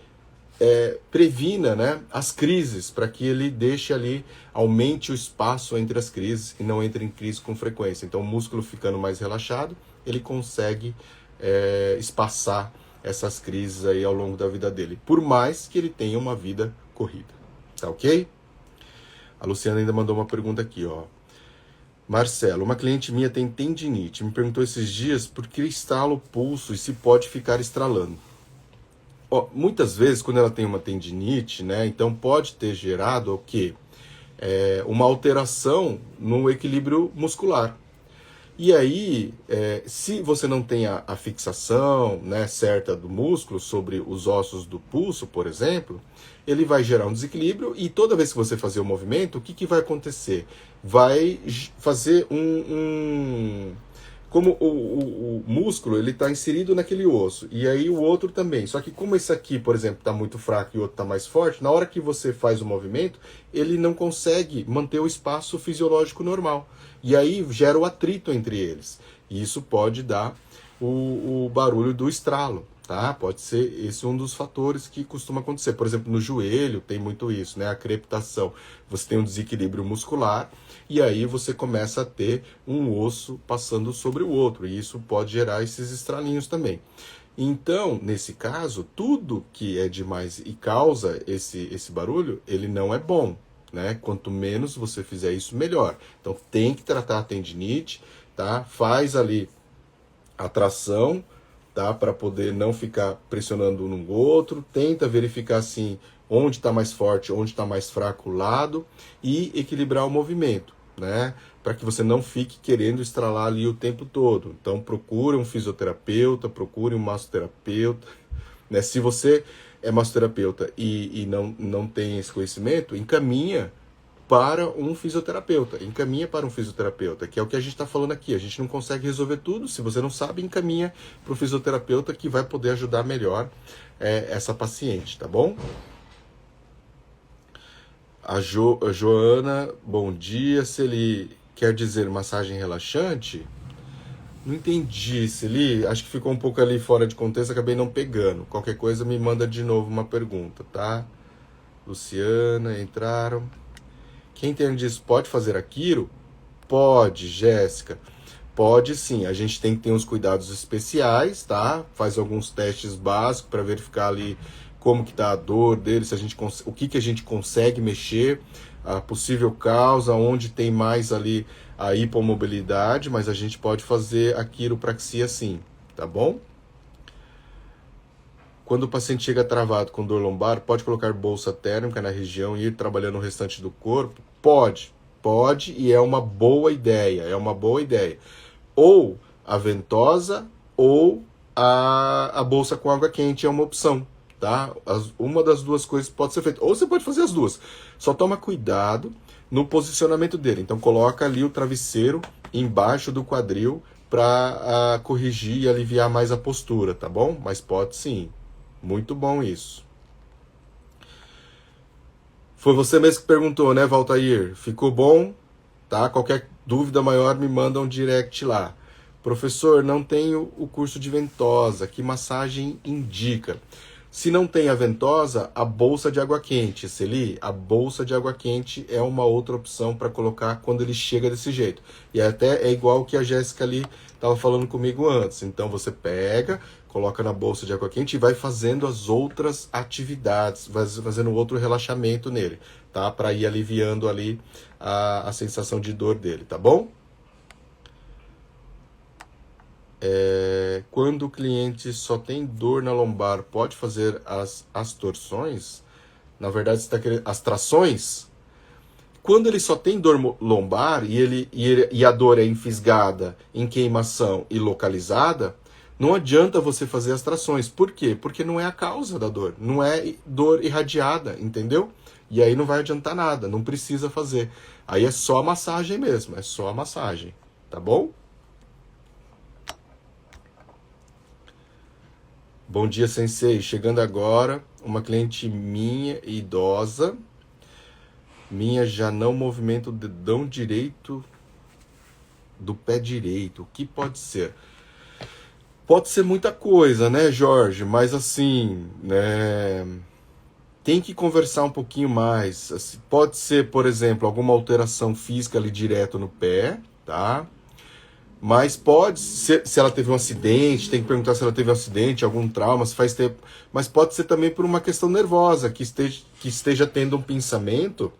previna, né, as crises, para que ele deixe ali, aumente o espaço entre as crises e não entre em crise com frequência. Então o músculo ficando mais relaxado, ele consegue espaçar essas crises aí ao longo da vida dele, por mais que ele tenha uma vida corrida. Tá ok? A Luciana ainda mandou uma pergunta aqui, ó. Marcelo, uma cliente minha tem tendinite, me perguntou esses dias por que estrala o pulso e se pode ficar estralando. Ó, muitas vezes, quando ela tem uma tendinite, né, então pode ter gerado o quê? Uma alteração no equilíbrio muscular. E aí, se você não tem a fixação, né, certa do músculo sobre os ossos do pulso, por exemplo, ele vai gerar um desequilíbrio e toda vez que você fazer o movimento, o que vai acontecer? Vai fazer como o músculo ele está inserido naquele osso, e aí o outro também. Só que como esse aqui, por exemplo, está muito fraco e o outro está mais forte, na hora que você faz o movimento, ele não consegue manter o espaço fisiológico normal. E aí gera o atrito entre eles. E isso pode dar o barulho do estralo, tá? Pode ser esse um dos fatores que costuma acontecer. Por exemplo, no joelho tem muito isso, né? A crepitação. Você tem um desequilíbrio muscular e aí você começa a ter um osso passando sobre o outro. E isso pode gerar esses estralinhos também. Então, nesse caso, tudo que é demais e causa esse barulho, ele não é bom, né? Quanto menos você fizer isso, melhor. Então, tem que tratar a tendinite, tá? Faz ali a tração, tá? Para poder não ficar pressionando um no outro. Tenta verificar, assim, onde está mais forte, onde está mais fraco o lado e equilibrar o movimento, né? Para que você não fique querendo estralar ali o tempo todo. Então, procure um fisioterapeuta, procure um massoterapeuta, né? Se você é massoterapeuta e não tem esse conhecimento, encaminha para um fisioterapeuta. Que é o que a gente está falando aqui. A gente não consegue resolver tudo. Se você não sabe, encaminha para o fisioterapeuta que vai poder ajudar melhor essa paciente, tá bom? A Joana, bom dia. Se ele quer dizer massagem relaxante, não entendi, Celi. Acho que ficou um pouco ali fora de contexto, acabei não pegando. Qualquer coisa me manda de novo uma pergunta, tá? Luciana, entraram. Quem tem disso pode fazer aquilo? Pode, Jéssica. Pode sim. A gente tem que ter uns cuidados especiais, tá? Faz alguns testes básicos para verificar ali como que tá a dor dele, se a gente o que a gente consegue mexer, a possível causa, onde tem mais ali a hipomobilidade, mas a gente pode fazer a quiropraxia sim, tá bom? Quando o paciente chega travado com dor lombar, pode colocar bolsa térmica na região e ir trabalhando o restante do corpo? Pode e é uma boa ideia, Ou a ventosa ou a bolsa com água quente é uma opção, tá? Uma das duas coisas pode ser feita. Ou você pode fazer as duas. Só toma cuidado no posicionamento dele. Então coloca ali o travesseiro embaixo do quadril para corrigir e aliviar mais a postura, tá bom? Mas pode sim. Muito bom isso. Foi você mesmo que perguntou, né, Valtair? Ficou bom? Tá? Qualquer dúvida maior me manda um direct lá. Professor, não tenho o curso de ventosa. Que massagem indica? Se não tem a ventosa, a bolsa de água quente, Celi, a bolsa de água quente é uma outra opção para colocar quando ele chega desse jeito. E até é igual o que a Jéssica ali estava falando comigo antes. Então você pega, coloca na bolsa de água quente e vai fazendo as outras atividades, vai fazendo outro relaxamento nele, tá? Para ir aliviando ali a sensação de dor dele, tá bom? Quando o cliente só tem dor na lombar, pode fazer as torções? Na verdade, você está querendo as trações? Quando ele só tem dor lombar e a dor é enfisgada, em queimação e localizada, não adianta você fazer as trações. Por quê? Porque não é a causa da dor, não é dor irradiada, entendeu? E aí não vai adiantar nada, não precisa fazer. Aí é só a massagem mesmo, é só a massagem, tá bom? Bom dia, sensei. Chegando agora, uma cliente minha, idosa, já não movimenta o dedão direito do pé direito. O que pode ser? Pode ser muita coisa, né, Jorge? Mas assim, né, tem que conversar um pouquinho mais. Assim, pode ser, por exemplo, alguma alteração física ali direto no pé, tá? Mas pode ser, se ela teve um acidente, tem que perguntar se ela teve um acidente, algum trauma, se faz tempo. Mas pode ser também por uma questão nervosa, que esteja tendo um pinçamento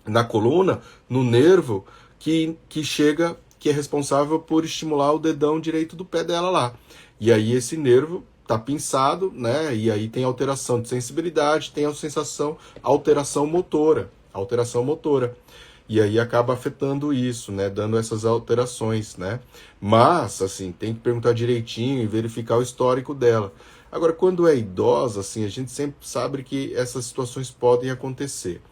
na coluna, no nervo, que chega, que é responsável por estimular o dedão direito do pé dela lá. E aí esse nervo tá pinçado, né? E aí tem alteração de sensibilidade, tem a sensação, alteração motora. E aí acaba afetando isso, né? Dando essas alterações, né? Mas, assim, tem que perguntar direitinho e verificar o histórico dela. Agora, quando é idosa, assim, a gente sempre sabe que essas situações podem acontecer.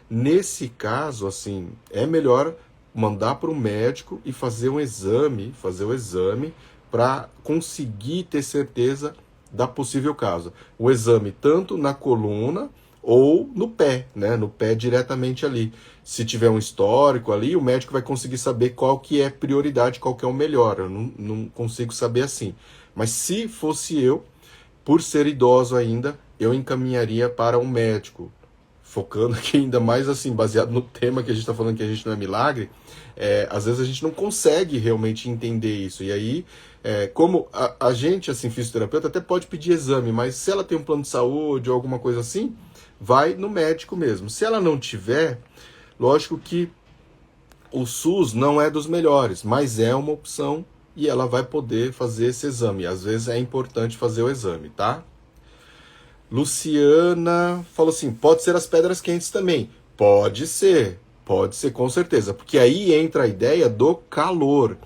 Nesse caso, assim, é melhor mandar para o médico e fazer o exame para conseguir ter certeza da possível causa. O exame tanto na coluna ou no pé, né? No pé diretamente ali. Se tiver um histórico ali, o médico vai conseguir saber qual que é prioridade, qual que é o melhor. Eu não consigo saber assim. Mas se fosse eu, por ser idoso ainda, eu encaminharia para um médico. Focando aqui ainda mais assim, baseado no tema que a gente está falando, que a gente não é milagre, às vezes a gente não consegue realmente entender isso. E aí, como a gente, assim, fisioterapeuta, até pode pedir exame, mas se ela tem um plano de saúde ou alguma coisa assim, vai no médico mesmo. Se ela não tiver, lógico que o SUS não é dos melhores, mas é uma opção e ela vai poder fazer esse exame. Às vezes é importante fazer o exame, tá? Luciana falou assim, pode ser as pedras quentes também. Pode ser com certeza, porque aí entra a ideia do calor,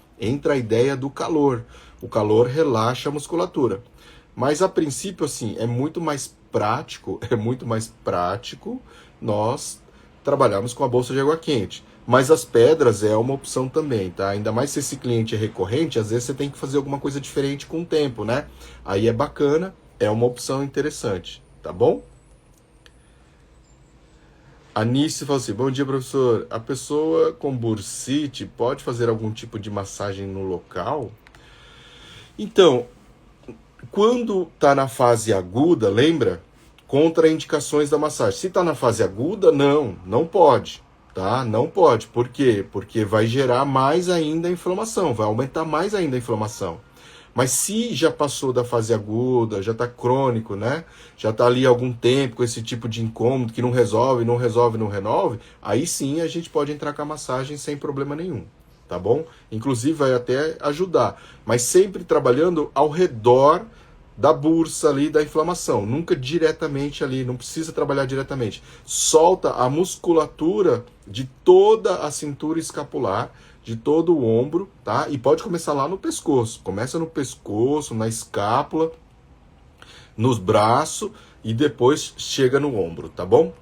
O calor relaxa a musculatura. Mas a princípio, assim, é muito mais prático nós trabalharmos com a bolsa de água quente. Mas as pedras é uma opção também, tá? Ainda mais se esse cliente é recorrente, às vezes você tem que fazer alguma coisa diferente com o tempo, né? Aí é bacana, é uma opção interessante, tá bom? A Nice fala assim, bom dia, professor. A pessoa com bursite pode fazer algum tipo de massagem no local? Então, quando está na fase aguda, lembra? Contraindicações da massagem. Se está na fase aguda, não pode, tá? Não pode. Por quê? Porque vai gerar mais ainda a inflamação, vai aumentar mais ainda a inflamação. Mas se já passou da fase aguda, já está crônico, né? Já está ali há algum tempo com esse tipo de incômodo que não resolve, aí sim a gente pode entrar com a massagem sem problema nenhum, tá bom? Inclusive vai até ajudar, mas sempre trabalhando ao redor da bursa ali, da inflamação. Nunca diretamente ali, não precisa trabalhar diretamente. Solta a musculatura de toda a cintura escapular, de todo o ombro, tá? E pode começar lá no pescoço. Começa no pescoço, na escápula, nos braços e depois chega no ombro, tá bom?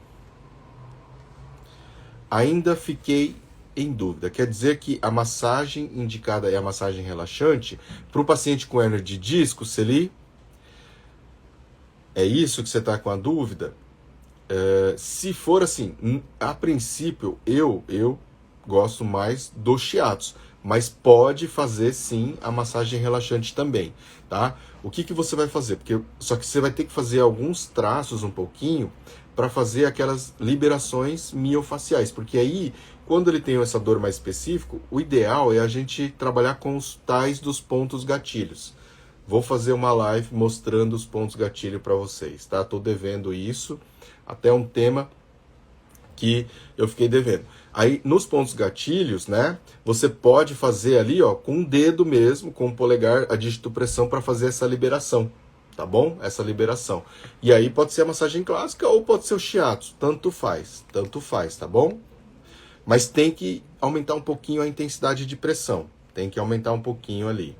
Ainda fiquei em dúvida. Quer dizer que a massagem indicada é a massagem relaxante para o paciente com hérnia de disco, Celi? É isso que você está com a dúvida? Se for assim, a princípio eu gosto mais do shiatsu, mas pode fazer sim a massagem relaxante também, tá? O que você vai fazer? Porque só que você vai ter que fazer alguns traços um pouquinho para fazer aquelas liberações miofaciais, porque aí quando ele tem essa dor mais específica, o ideal é a gente trabalhar com os tais dos pontos gatilhos. Vou fazer uma live mostrando os pontos gatilho para vocês, tá? Tô devendo isso, até um tema que eu fiquei devendo. Aí, nos pontos gatilhos, né, você pode fazer ali, ó, com o dedo mesmo, com o polegar, a dígito pressão para fazer essa liberação, tá bom? Essa liberação. E aí pode ser a massagem clássica ou pode ser o shiatsu, tanto faz, tá bom? Mas tem que aumentar um pouquinho a intensidade de pressão, tem que aumentar um pouquinho ali.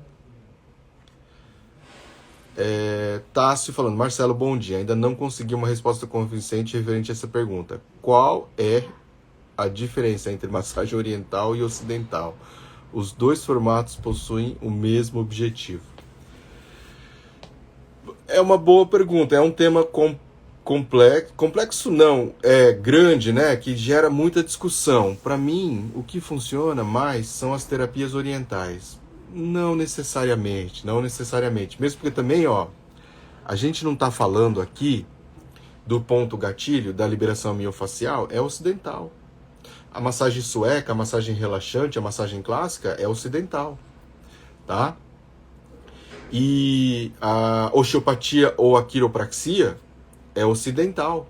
Tássio falando, Marcelo, bom dia. Ainda não consegui uma resposta convincente referente a essa pergunta. Qual é a diferença entre massagem oriental e ocidental? Os dois formatos possuem o mesmo objetivo. É uma boa pergunta. É um tema complexo não, é grande, né? Que gera muita discussão. Para mim, o que funciona mais são as terapias orientais. Não necessariamente. Mesmo porque também, ó, a gente não está falando aqui do ponto gatilho, da liberação miofacial, é ocidental. A massagem sueca, a massagem relaxante, a massagem clássica é ocidental, tá? E a osteopatia ou a quiropraxia é ocidental,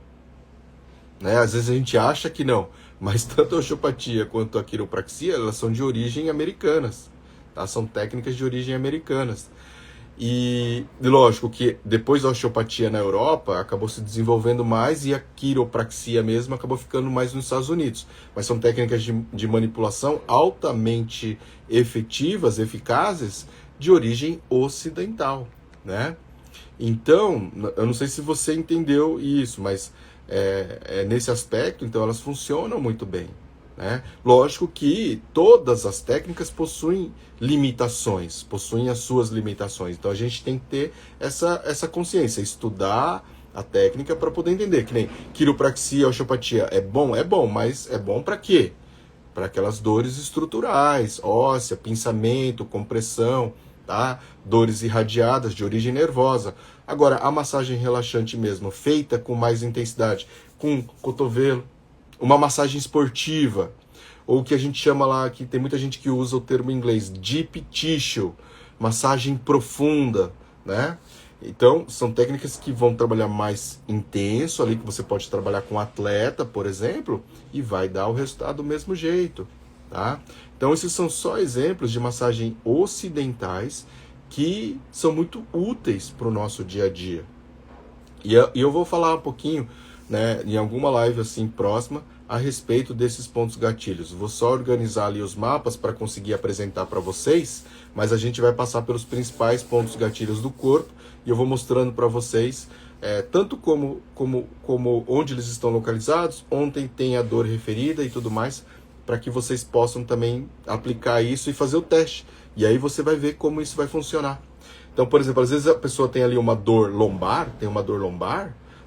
né? Às vezes a gente acha que não, mas tanto a osteopatia quanto a quiropraxia, elas são de origem americanas, tá? São técnicas de origem americanas. E lógico que depois da osteopatia na Europa acabou se desenvolvendo mais e a quiropraxia mesmo acabou ficando mais nos Estados Unidos. Mas são técnicas de manipulação altamente efetivas, eficazes, de origem ocidental, né? Então, eu não sei se você entendeu isso, mas nesse aspecto, então elas funcionam muito bem, né? Lógico que todas as técnicas possuem limitações, possuem as suas limitações. Então a gente tem que ter essa consciência, estudar a técnica para poder entender. Que nem quiropraxia, osteopatia, é bom, mas é bom para quê? Para aquelas dores estruturais, óssea, pinçamento, compressão, tá? Dores irradiadas de origem nervosa. Agora, a massagem relaxante mesmo, feita com mais intensidade, com cotovelo, uma massagem esportiva, ou o que a gente chama lá, que tem muita gente que usa o termo em inglês, deep tissue, massagem profunda, né? Então, são técnicas que vão trabalhar mais intenso, ali que você pode trabalhar com atleta, por exemplo, e vai dar o resultado do mesmo jeito, tá? Então, esses são só exemplos de massagem ocidentais que são muito úteis para o nosso dia a dia. E eu vou falar um pouquinho, né, em alguma live assim próxima, a respeito desses pontos gatilhos. Vou só organizar ali os mapas para conseguir apresentar para vocês, mas a gente vai passar pelos principais pontos gatilhos do corpo e eu vou mostrando para vocês tanto como onde eles estão localizados, onde tem a dor referida e tudo mais, para que vocês possam também aplicar isso e fazer o teste. E aí você vai ver como isso vai funcionar. Então, por exemplo, às vezes a pessoa tem ali uma dor lombar,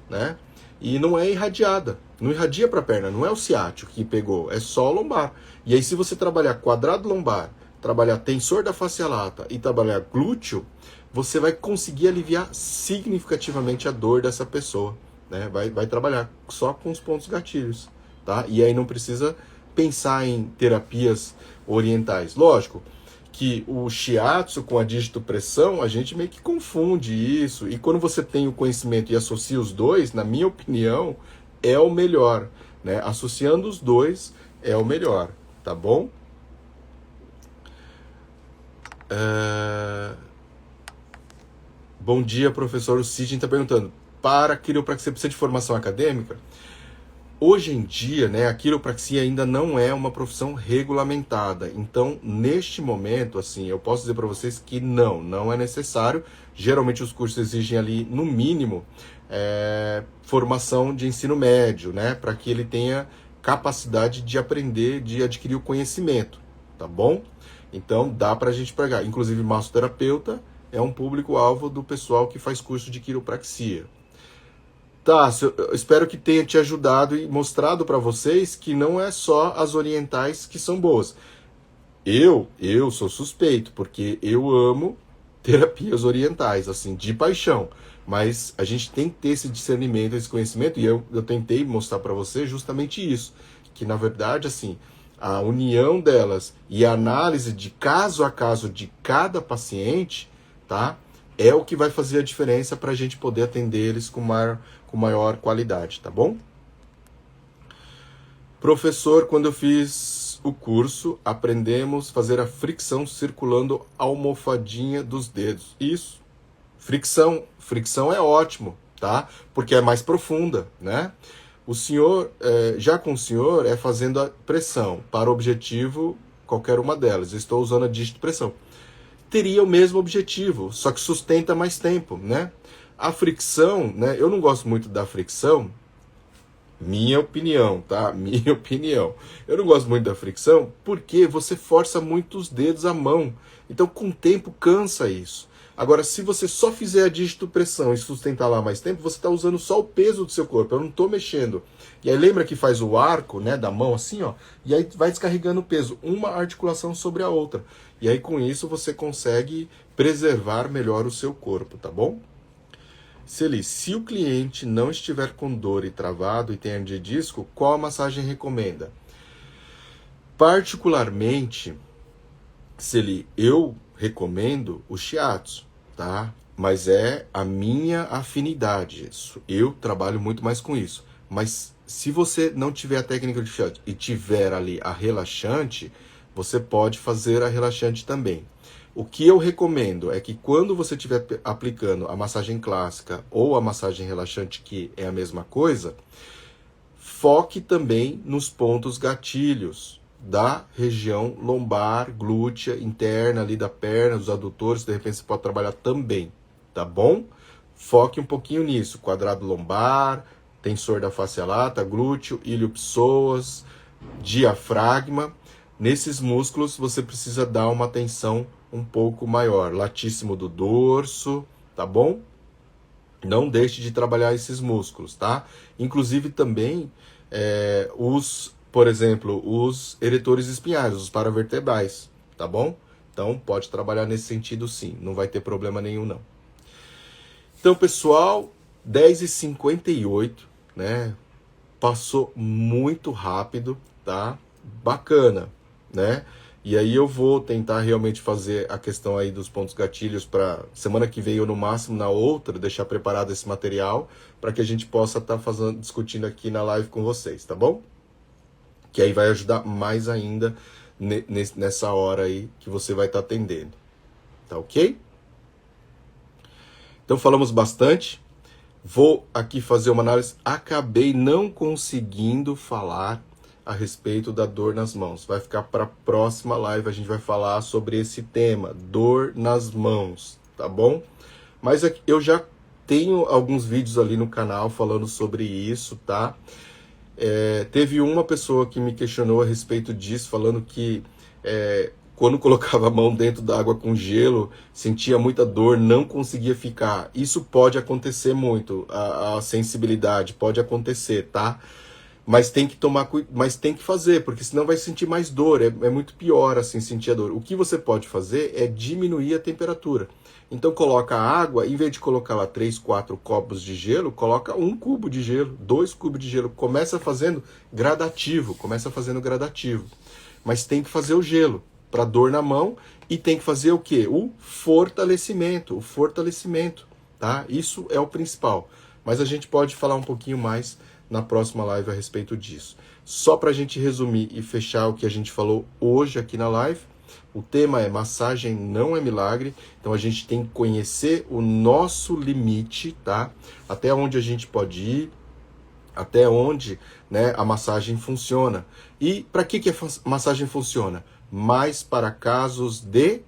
né? E não é irradiada. Não irradia para a perna, não é o ciático que pegou, é só o lombar. E aí se você trabalhar quadrado lombar, trabalhar tensor da fascia lata e trabalhar glúteo, você vai conseguir aliviar significativamente a dor dessa pessoa, né? Vai trabalhar só com os pontos gatilhos, tá? E aí não precisa pensar em terapias orientais. Lógico que o shiatsu com a digitopressão, a gente meio que confunde isso. E quando você tem o conhecimento e associa os dois, na minha opinião, é o melhor, né? Associando os dois é o melhor, tá bom? Bom dia, professor. O Sidney está perguntando, para quiropraxia precisa de formação acadêmica? Hoje em dia, né, a quiropraxia ainda não é uma profissão regulamentada. Então, neste momento, assim, eu posso dizer para vocês que não é necessário. Geralmente os cursos exigem ali, no mínimo, formação de ensino médio, né, para que ele tenha capacidade de aprender, de adquirir o conhecimento, tá bom? Então, dá para a gente pegar. Inclusive, massoterapeuta é um público-alvo do pessoal que faz curso de quiropraxia. Tá, eu espero que tenha te ajudado e mostrado para vocês que não é só as orientais que são boas. Eu sou suspeito, porque eu amo terapias orientais, assim, de paixão. Mas a gente tem que ter esse discernimento, esse conhecimento, e eu tentei mostrar para você justamente isso. Que, na verdade, assim, a união delas e a análise de caso a caso de cada paciente, tá? É o que vai fazer a diferença para a gente poder atender eles com maior qualidade, tá bom? Professor, quando eu fiz o curso, aprendemos a fazer a fricção circulando a almofadinha dos dedos. Isso. Fricção é ótimo, tá? Porque é mais profunda, né? O senhor, já com o senhor, é fazendo a pressão para o objetivo, qualquer uma delas. Eu estou usando a dígito pressão. Teria o mesmo objetivo, só que sustenta mais tempo, né? A fricção, né? Eu não gosto muito da fricção, minha opinião, tá? Minha opinião. Eu não gosto muito da fricção porque você força muito os dedos à mão. Então, com o tempo, cansa isso. Agora, se você só fizer a dígito pressão e sustentar lá mais tempo, você está usando só o peso do seu corpo. Eu não estou mexendo. E aí, lembra que faz o arco, né, da mão assim, ó? E aí vai descarregando o peso, uma articulação sobre a outra. E aí, com isso, você consegue preservar melhor o seu corpo, tá bom? Se o cliente não estiver com dor e travado e tem hernia de disco, qual a massagem recomenda? Particularmente, eu recomendo o shiatsu, tá? Mas é a minha afinidade. Eu trabalho muito mais com isso. Mas se você não tiver a técnica de shiatsu e tiver ali a relaxante, você pode fazer a relaxante também. O que eu recomendo é que quando você estiver aplicando a massagem clássica ou a massagem relaxante, que é a mesma coisa, foque também nos pontos gatilhos da região lombar, glútea, interna ali da perna, dos adutores, de repente você pode trabalhar também, tá bom? Foque um pouquinho nisso, quadrado lombar, tensor da face lata, glúteo, ilho-psoas, diafragma. Nesses músculos você precisa dar uma atenção um pouco maior, latíssimo do dorso, tá bom? Não deixe de trabalhar esses músculos, tá? Inclusive também por exemplo, os eretores espinhais, os paravertebrais, tá bom? Então pode trabalhar nesse sentido sim, não vai ter problema nenhum não. Então pessoal, 10h58, né? Passou muito rápido, tá? Bacana, né? E aí eu vou tentar realmente fazer a questão aí dos pontos gatilhos para semana que vem ou no máximo na outra, deixar preparado esse material para que a gente possa estar discutindo aqui na live com vocês, tá bom? Que aí vai ajudar mais ainda nessa hora aí que você vai estar atendendo, tá ok? Então falamos bastante, vou aqui fazer uma análise, acabei não conseguindo falar a respeito da dor nas mãos. Vai ficar para a próxima live, a gente vai falar sobre esse tema, dor nas mãos, tá bom? Mas eu já tenho alguns vídeos ali no canal falando sobre isso, tá? Teve uma pessoa que me questionou a respeito disso, falando que quando colocava a mão dentro da água com gelo, sentia muita dor, não conseguia ficar. Isso pode acontecer muito, a sensibilidade pode acontecer, tá? Mas tem que mas tem que fazer, porque senão vai sentir mais dor, é muito pior assim sentir a dor. O que você pode fazer é diminuir a temperatura. Então coloca a água, em vez de colocar lá 3, 4 copos de gelo, coloca 1 cubo de gelo, 2 cubos de gelo. Começa fazendo gradativo. Mas tem que fazer o gelo para dor na mão e tem que fazer o quê? O fortalecimento, tá? Isso é o principal. Mas a gente pode falar um pouquinho mais na próxima live a respeito disso. Só para a gente resumir e fechar o que a gente falou hoje aqui na live, O tema é massagem não é milagre, então a gente tem que conhecer o nosso limite, tá? Até onde a gente pode ir, até onde, né, a massagem funciona. E para que a massagem funciona? Mais para casos de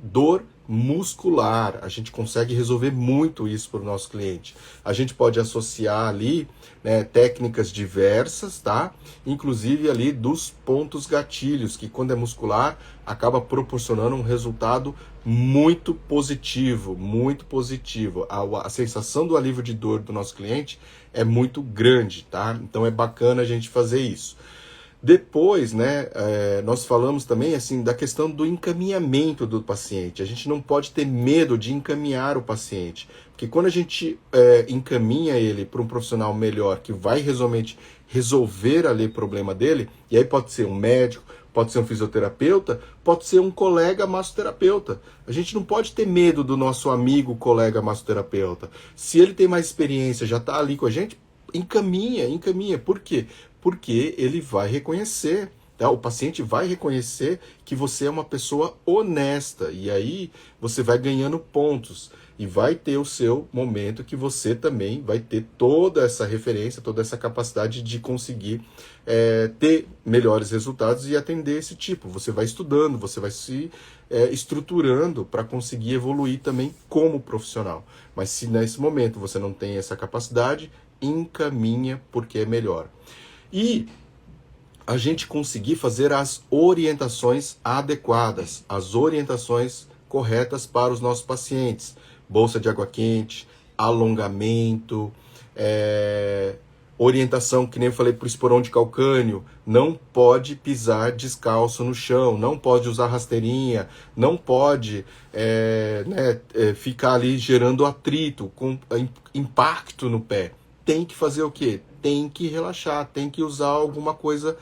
dor muscular. A gente consegue resolver muito isso para o nosso cliente. A gente pode associar ali, né, técnicas diversas, tá? Inclusive ali dos pontos gatilhos, que quando é muscular, acaba proporcionando um resultado muito positivo, muito positivo. A sensação do alívio de dor do nosso cliente é muito grande, tá? Então é bacana a gente fazer isso. Depois, né, nós falamos também assim da questão do encaminhamento do paciente. A gente não pode ter medo de encaminhar o paciente, porque quando a gente encaminha ele para um profissional melhor, que vai realmente resolver ali o problema dele, e aí pode ser um médico, pode ser um fisioterapeuta, pode ser um colega massoterapeuta. A gente não pode ter medo do nosso amigo colega massoterapeuta. Se ele tem mais experiência, já está ali com a gente, encaminha. Por quê? Porque ele vai reconhecer, tá? O paciente vai reconhecer que você é uma pessoa honesta, e aí você vai ganhando pontos, e vai ter o seu momento que você também vai ter toda essa referência, toda essa capacidade de conseguir ter melhores resultados e atender esse tipo. Você vai estudando, você vai se estruturando para conseguir evoluir também como profissional. Mas se nesse momento você não tem essa capacidade, encaminha porque é melhor. E a gente conseguir fazer as orientações adequadas, as orientações corretas para os nossos pacientes. Bolsa de água quente, alongamento, orientação, que nem eu falei para o esporão de calcânio, não pode pisar descalço no chão, não pode usar rasteirinha, não pode ficar ali gerando atrito, com impacto no pé. Tem que fazer o quê? Tem que relaxar, tem que usar alguma coisa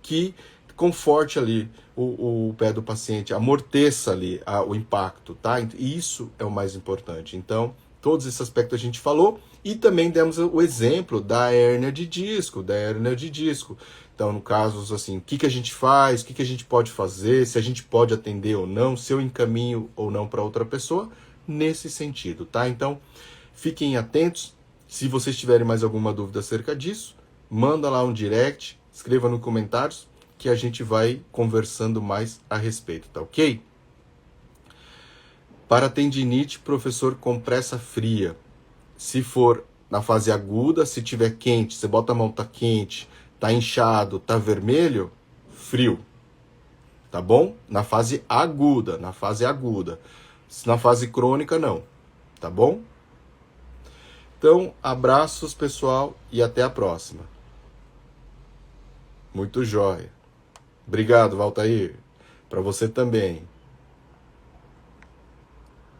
que conforte ali o pé do paciente, amorteça ali o impacto, tá? E isso é o mais importante. Então, todos esses aspectos a gente falou e também demos o exemplo da hérnia de disco, Então, no caso, assim, o que a gente faz, o que a gente pode fazer, se a gente pode atender ou não, se eu encaminho ou não para outra pessoa, nesse sentido, tá? Então, fiquem atentos. Se vocês tiverem mais alguma dúvida acerca disso, manda lá um direct, escreva nos comentários, que a gente vai conversando mais a respeito, tá ok? Para tendinite, professor, compressa fria. Se for na fase aguda, se tiver quente, você bota a mão, tá quente, tá inchado, tá vermelho, frio. Tá bom? Na fase aguda. Na fase crônica, não. Tá bom? Então, abraços, pessoal, e até a próxima. Muito jóia. Obrigado, Valtair. Para você também.